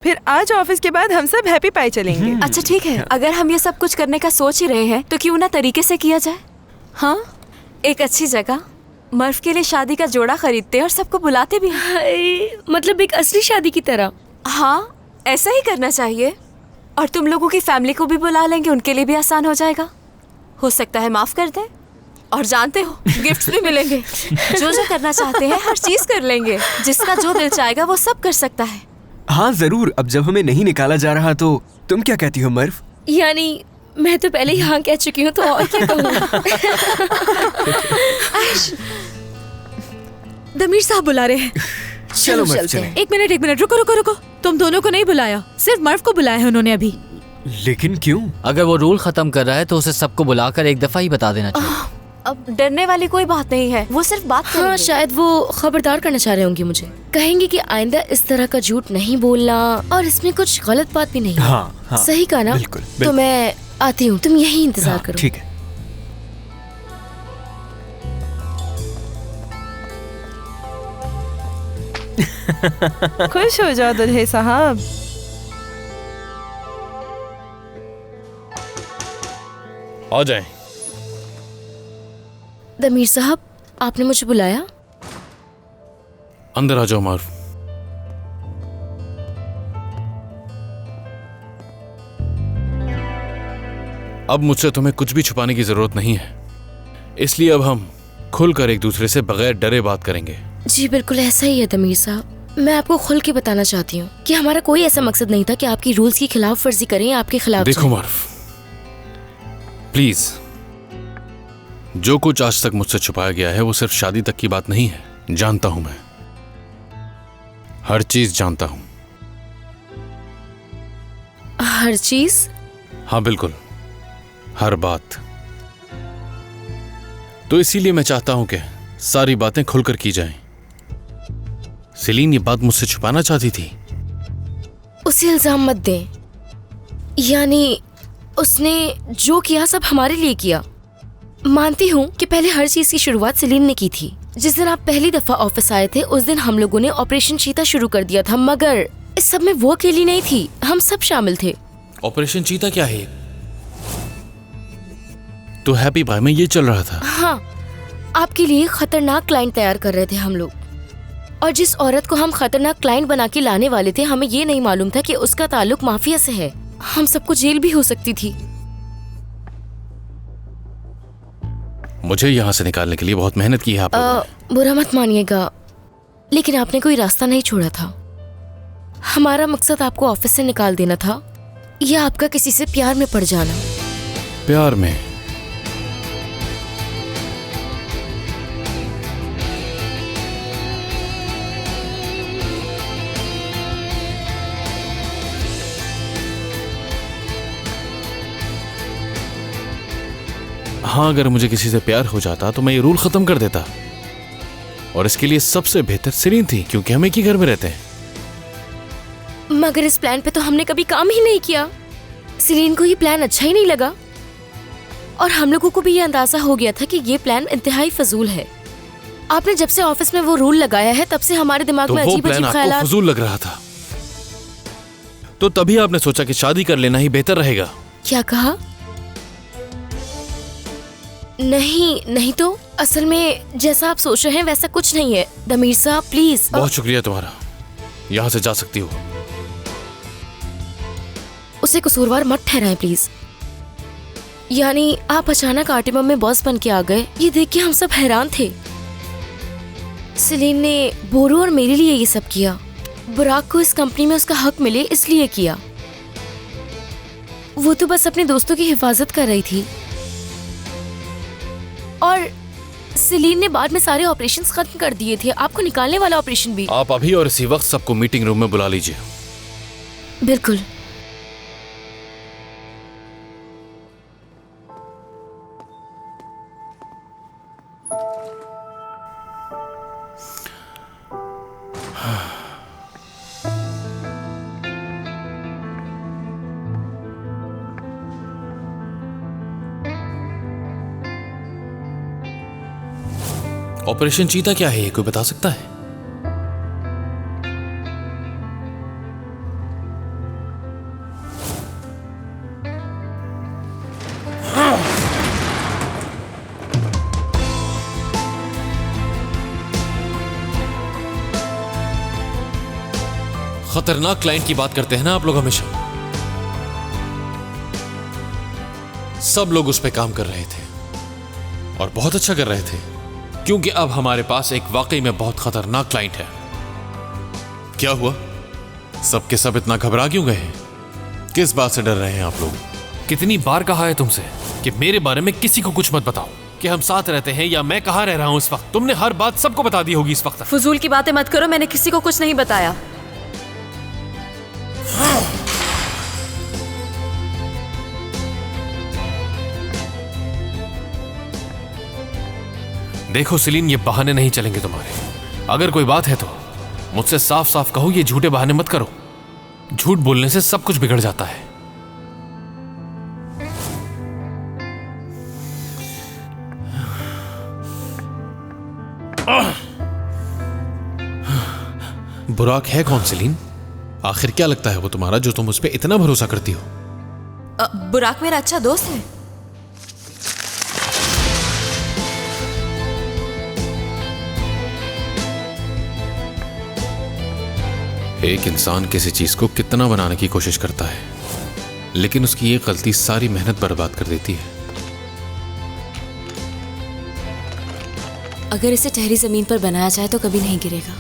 फिर आज ऑफिस के बाद हम सब हैप्पी पाई चलेंगे। अच्छा ठीक है, अगर हम ये सब कुछ करने का सोच ही रहे हैं तो क्यों ना तरीके से किया जाए। हाँ, एक अच्छी जगह मर्फ के लिए शादी का जोड़ा खरीदते हैं और सबको बुलाते भी हैं। मतलब एक असली शादी की तरह। हाँ, ऐसा ही करना चाहिए। और तुम लोगों की फैमिली को भी बुला लेंगे, उनके लिए भी आसान हो जाएगा। हो सकता है माफ कर दे। और जानते हो, गिफ्ट्स भी मिलेंगे। जो जो करना चाहते हैं हर चीज कर लेंगे। जिसका जो दिल चाहेगा वो सब कर सकता है। हाँ जरूर। अब जब हमें नहीं निकाला जा रहा तो तुम क्या कहती हो मर्फ? यानी मैं तो पहले ही हाँ कह चुकी हूँ, तो और क्या कहूँ। दमीर साहब बुला रहे हैं। चलो मर्फ चलें। एक मिनट, रुको। तुम दोनों को नहीं बुलाया, सिर्फ मर्फ को बुलाया है उन्होंने अभी। लेकिन क्यों? अगर वो रूल खत्म कर रहा है तो उसे सबको बुलाकर एक दफा ही बता देना चाहिए। अब डरने वाली कोई बात नहीं है, वो सिर्फ बात हाँ, करेंगे। शायद वो खबरदार करना चाह रहे होंगे मुझे। कहेंगे कि आइंदा इस तरह का झूठ नहीं बोलना, और इसमें कुछ गलत बात भी नहीं है। हाँ, सही कहा ना? बिल्कुल, तो बिल्कुल। मैं आती हूँ, तुम यही इंतजार करो। ठीक है। खुश हो जाओ दुल्हे साहब। आ जाएं। दमीर साहब, आपने मुझे बुलाया? अंदर आ जाओ मारूफ। अब मुझसे तुम्हें कुछ भी छुपाने की जरूरत नहीं है, इसलिए अब हम खुलकर एक दूसरे से बगैर डरे बात करेंगे। जी बिल्कुल ऐसा ही है दमीर साहब। मैं आपको खुल के बताना चाहती हूँ कि हमारा कोई ऐसा मकसद नहीं था कि आपकी रूल्स की खिलाफ वर्जी करें, आपके खिलाफ देखो जाएं। मारूफ, प्लीज, जो कुछ आज तक मुझसे छुपाया गया है वो सिर्फ शादी तक की बात नहीं है। जानता हूं मैं, हर चीज जानता हूं। हर चीज? हाँ बिल्कुल, हर बात। तो इसीलिए मैं चाहता हूं कि सारी बातें खुलकर की जाएं। सेलिन ये बात मुझसे छुपाना चाहती थी। उसे इल्जाम मत दें। यानी उसने जो किया सब हमारे लिए किया। मानती हूँ कि पहले हर चीज की शुरुआत सेलिन ने की थी। जिस दिन आप पहली दफा ऑफिस आए थे उस दिन हम लोगों ने ऑपरेशन चीता शुरू कर दिया था, मगर इस सब में वो अकेली नहीं थी, हम सब शामिल थे। ऑपरेशन चीता क्या है? तो हैप्पी पाई में ये चल रहा था। हाँ, आपके लिए खतरनाक क्लाइंट तैयार कर रहे थे हम लोग। और जिस औरत को हम खतरनाक क्लाइंट बना के लाने वाले थे, हमें ये नहीं मालूम था कि उसका ताल्लुक माफिया से है। हम सबको जेल भी हो सकती थी। मुझे यहाँ से निकालने के लिए बहुत मेहनत की है आप लोगों ने। बुरा मत मानिएगा, लेकिन आपने कोई रास्ता नहीं छोड़ा था। हमारा मकसद आपको ऑफिस से निकाल देना था, या आपका किसी से प्यार में पड़ जाना। प्यार में? हाँ, अगर मुझे किसी से प्यार हो जाता तो मैं ये रूल खत्म कर देता, और इसके लिए सबसे बेहतर सेलिन थी, क्योंकि हम एक ही घर में रहते हैं। मगर इस प्लान पे तो हमने कभी काम ही नहीं किया। सेलिन को ये प्लान अच्छा ही नहीं लगा, और हम लोगों को भी ये अंदाजा हो गया था कि ये प्लान इंतहाई फजूल है। आपने जब से ऑफिस में वो रूल लगाया है तब से हमारे दिमाग तो में वो अजीब प्लान अजीब आपको ख्यालात। फजूल लग रहा था, तो तभी आपने सोचा कि शादी कर लेना ही बेहतर रहेगा। क्या कहा? नहीं तो असल में जैसा आप सोच रहे हैं वैसा कुछ नहीं है। दमीर साहब प्लीज। बहुत शुक्रिया तुम्हारा, यहाँ से जा सकती हो। उसे कसूरवार मत ठहराएं प्लीज। यानी आप अचानक आर्टिमम में बॉस बन के आ गए, ये देख के हम सब हैरान थे। सेलिन ने बोरो और मेरे लिए ये सब किया। बुराक को इस कंपनी में उसका हक मिले इसलिए किया। वो तो बस अपने दोस्तों की हिफाजत कर रही थी। और सेलिन ने बाद में सारे ऑपरेशंस खत्म कर दिए थे, आपको निकालने वाला ऑपरेशन भी। आप अभी और इसी वक्त सबको मीटिंग रूम में बुला लीजिए। बिल्कुल। ऑपरेशन चीता क्या है, ये कोई बता सकता है? खतरनाक क्लाइंट की बात करते हैं ना आप लोग हमेशा। सब लोग उस पे काम कर रहे थे और बहुत अच्छा कर रहे थे, क्योंकि अब हमारे पास एक वाकई में बहुत खतरनाक क्लाइंट है। क्या हुआ? सब के सब इतना घबरा क्यों गए हैं? किस बात से डर रहे हैं आप लोग? कितनी बार कहा है तुमसे कि मेरे बारे में किसी को कुछ मत बताओ, कि हम साथ रहते हैं या मैं कहाँ रह रहा हूँ इस वक्त। तुमने हर बात सबको बता दी होगी इस वक्त। फजूल की बातें मत करो, मैंने किसी को कुछ नहीं बताया। देखो सिलीन, ये बहाने नहीं चलेंगे तुम्हारे। अगर कोई बात है तो मुझसे साफ साफ कहो, ये झूठे बहाने मत करो। झूठ बोलने से सब कुछ बिगड़ जाता है। बुराक है कौन सिलीन? आखिर क्या लगता है वो तुम्हारा, जो तुम उस पर इतना भरोसा करती हो? बुराक मेरा अच्छा दोस्त है। एक इंसान किसी चीज को कितना बनाने की कोशिश करता है, लेकिन उसकी एक गलती सारी मेहनत बर्बाद कर देती है। अगर इसे ठहरी जमीन पर बनाया जाए तो कभी नहीं गिरेगा।